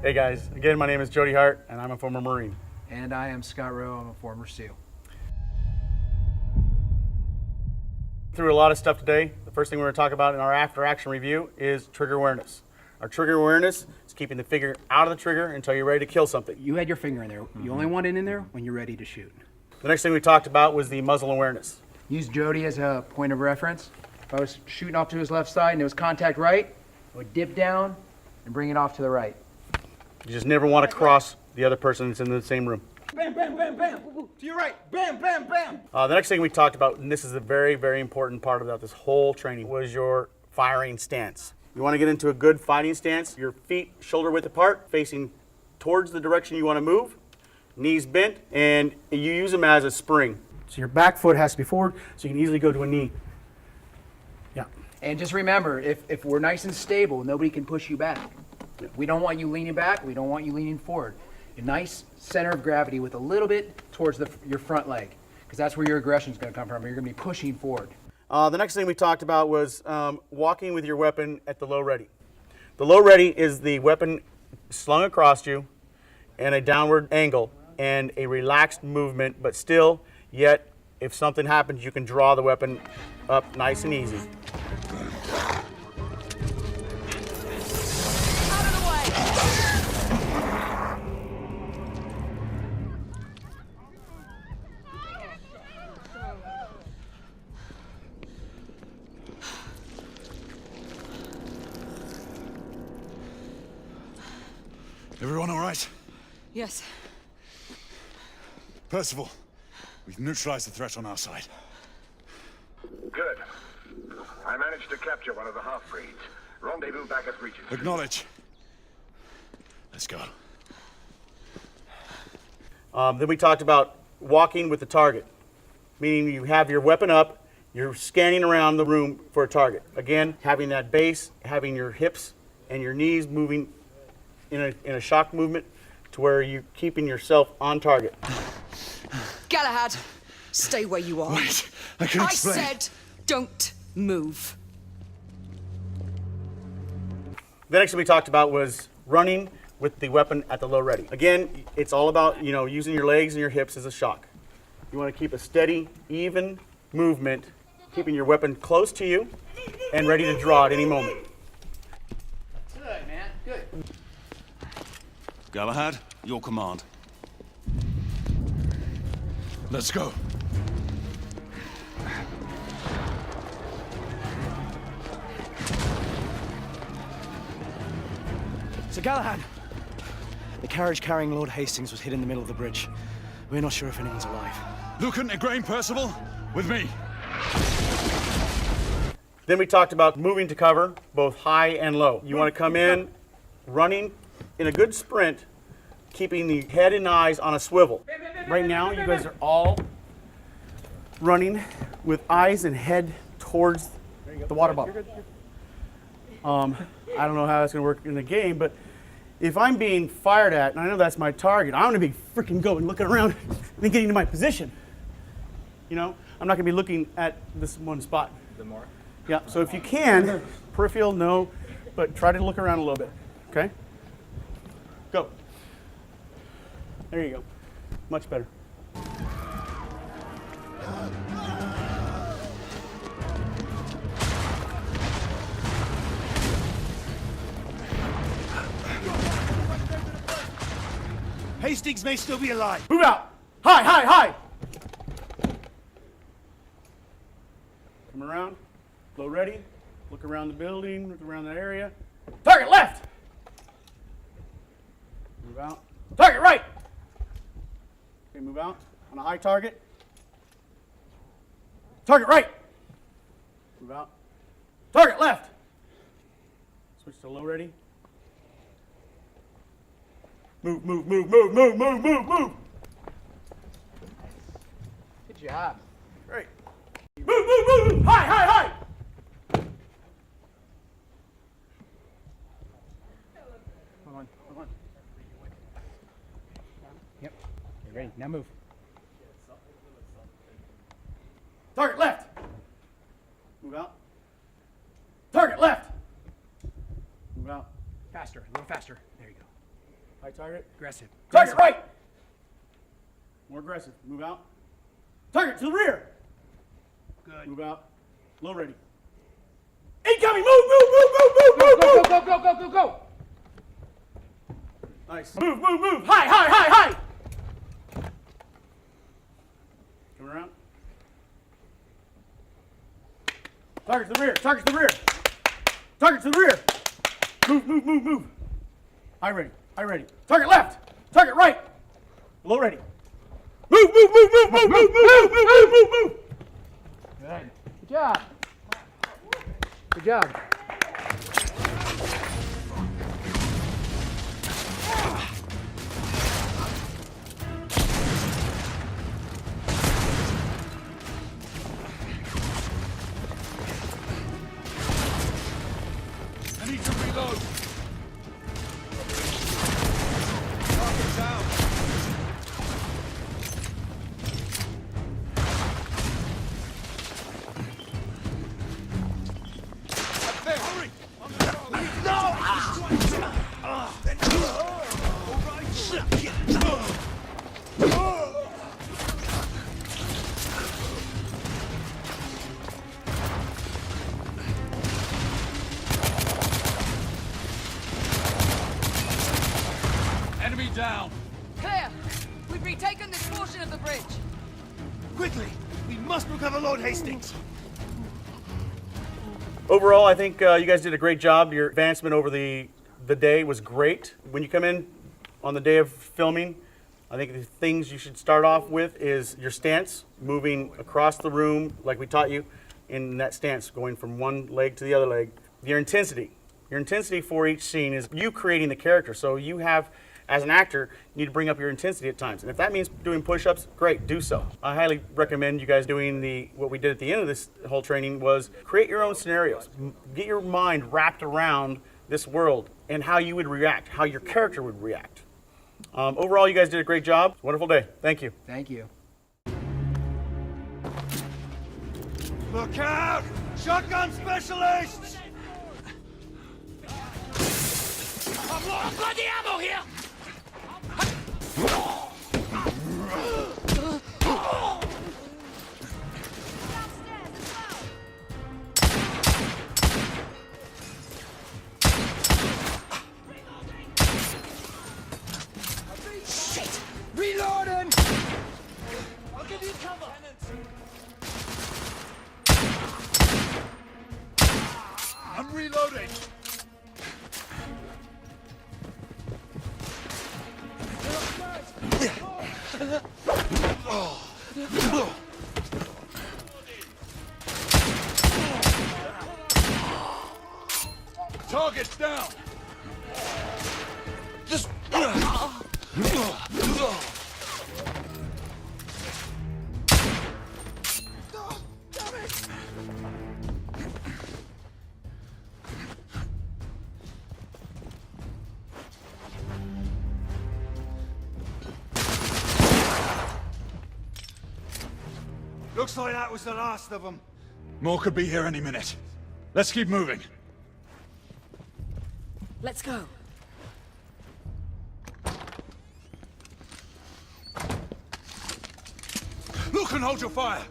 Hey guys, again, my name is Jody Hart, and I'm a former Marine. And I am Scott Rowe. I'm a former SEAL. Through a lot of stuff today. The first thing we're going to talk about in our after-action review is trigger awareness. Our trigger awareness is keeping the finger out of the trigger until you're ready to kill something. You had your finger in there. You only want it in there when you're ready to shoot. The next thing we talked about was the muzzle awareness. Use Jody as a point of reference. If I was shooting off to his left side and it was contact right, I would dip down and bring it off to the right. You just never want to cross the other person that's in the same room. Bam, bam, bam, bam. To your right. Bam, bam, bam. The next thing we talked about, and this is a very, very important part about this whole training, was your firing stance. You want to get into a good fighting stance. Your feet shoulder width apart, facing towards the direction you want to move, knees bent, and you use them as a spring. So your back foot has to be forward, so you can easily go to a knee. Yeah. And just remember, if we're nice and stable, nobody can push you back. Yeah. We don't want you leaning back. We don't want you leaning forward. A nice center of gravity with a little bit towards your front leg, because that's where your aggression is going to come from. You're going to be pushing forward. The next thing we talked about was walking with your weapon at the low ready. The low ready is the weapon slung across you and a downward angle and a relaxed movement, but still, yet, if something happens, you can draw the weapon up nice and easy. Everyone all right? Yes. Percival, we've neutralized the threat on our side. Good. I managed to capture one of the half-breeds. Rendezvous back at Regis. Acknowledge. Let's go. Then we talked about walking with the target, meaning you have your weapon up, you're scanning around the room for a target. Again, having that base, having your hips and your knees moving in a shock movement to where you're keeping yourself on target. Galahad, stay where you are. Wait, I can explain. I said, don't move. The next thing we talked about was running with the weapon at the low ready. Again, it's all about, using your legs and your hips as a shock. You want to keep a steady, even movement, keeping your weapon close to you and ready to draw at any moment. Good, man. Good. Galahad, your command. Let's go. So Galahad, the carriage carrying Lord Hastings was hid in the middle of the bridge. We're not sure if anyone's alive. Lucan, Igraine, Percival, with me. Then we talked about moving to cover, both high and low. You want to come in running in a good sprint, keeping the head and eyes on a swivel. Right now, you guys are all running with eyes and head towards the water bottle. I don't know how that's going to work in the game, but if I'm being fired at, and I know that's my target, I'm going to be freaking going, looking around, and then getting to my position. I'm not going to be looking at this one spot. The mark? Yeah, so if you can, peripheral, no, but try to look around a little bit, okay? Go. There you go. Much better. Hastings may still be alive. Move out! High, high, high! Come around. Low ready. Look around the building, look around that area. Target left! Move out. Target right! Okay, move out. On a high target. Target right! Move out. Target left! Switch to low ready. Move, move, move, move, move, move, move, move! Good job. Great. Move, move, move! High, high, high! Hold on. Yep. You're ready. Now move. Target left! Move out. Target left! Move out. Faster. A little faster. There you go. High target. Aggressive. Target right! More aggressive. Move out. Target to the rear! Good. Move out. Low ready. Incoming! Move, move, move, move, move, Go, move, go, move! go, go, go, go, go! Nice. Move, move, move! High, high, high, high! Coming around. Target to the rear, target to the rear! Target to the rear! Move, move, move, move! High ready, high ready. Target left! Target right! Low ready. Move, move, move, move, move, move, move, move, move, move, move! Good. Good job. Good job. I need to reload. Target down. There, hurry! Enemy down. Clear. We've retaken this portion of the bridge. Quickly! We must recover Lord Hastings! Overall, I think you guys did a great job. Your advancement over the day was great. When you come in on the day of filming, I think the things you should start off with is your stance, moving across the room like we taught you in that stance, going from one leg to the other leg. Your intensity for each scene is you creating the character. So you have, as an actor, you need to bring up your intensity at times. And if that means doing push-ups, great, do so. I highly recommend you guys doing what we did at the end of this whole training was create your own scenarios. Get your mind wrapped around this world and how you would react, how your character would react. Overall, you guys did a great job. Wonderful day. Thank you. Thank you. Look out! Shotgun specialists! I've got the ammo here! Shit! Reloading! I'll give you cover! I'm reloading. Target down. Just... Looks like that was the last of them. More could be here any minute. Let's keep moving. Let's go. Look and hold your fire.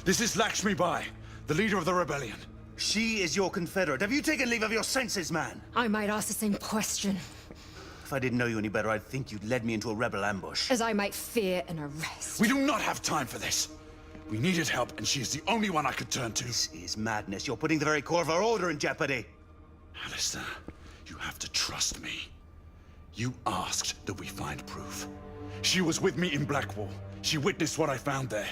This is Lakshmi Bai, the leader of the rebellion. She is your confederate. Have you taken leave of your senses, man? I might ask the same question, If I didn't know you any better, I'd think you'd led me into a rebel ambush. as I might fear an arrest. We do not have time for this. We needed help, and she is the only one I could turn to. This is madness. You're putting the very core of our order in jeopardy. Alistair, you have to trust me. You asked that we find proof. She was with me in Blackwall. She witnessed what I found there.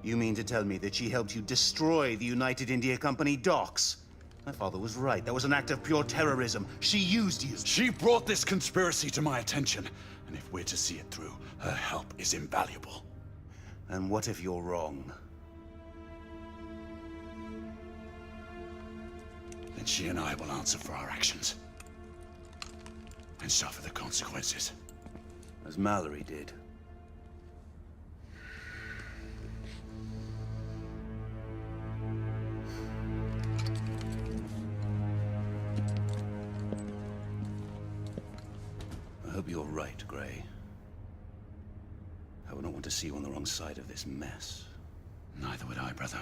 You mean to tell me that she helped you destroy the United India Company docks? My father was right. That was an act of pure terrorism. She used you. She brought this conspiracy to my attention, and if we're to see it through, her help is invaluable. And what if you're wrong? Then she and I will answer for our actions. And suffer the consequences. As Mallory did. hope you're right, Gray. I would not want to see you on the wrong side of this mess. Neither would I, brother.